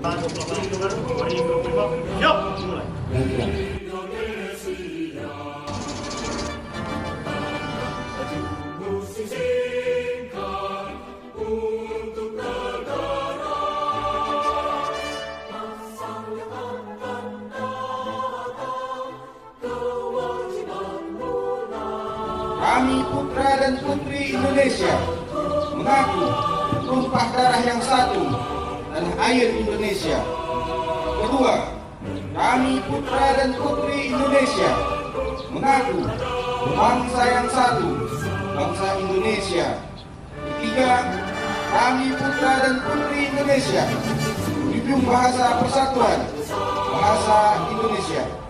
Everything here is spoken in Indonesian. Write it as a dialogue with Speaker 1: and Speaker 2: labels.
Speaker 1: 2025, siap, mulai.
Speaker 2: Kami putra dan putri Indonesia mengaku tumpah darah yang satu tanah air Indonesia. Kedua, kami putra dan putri Indonesia mengaku bangsa yang satu, bangsa Indonesia. Ketiga, kami putra dan putri Indonesia menjunjung bahasa persatuan, bahasa Indonesia.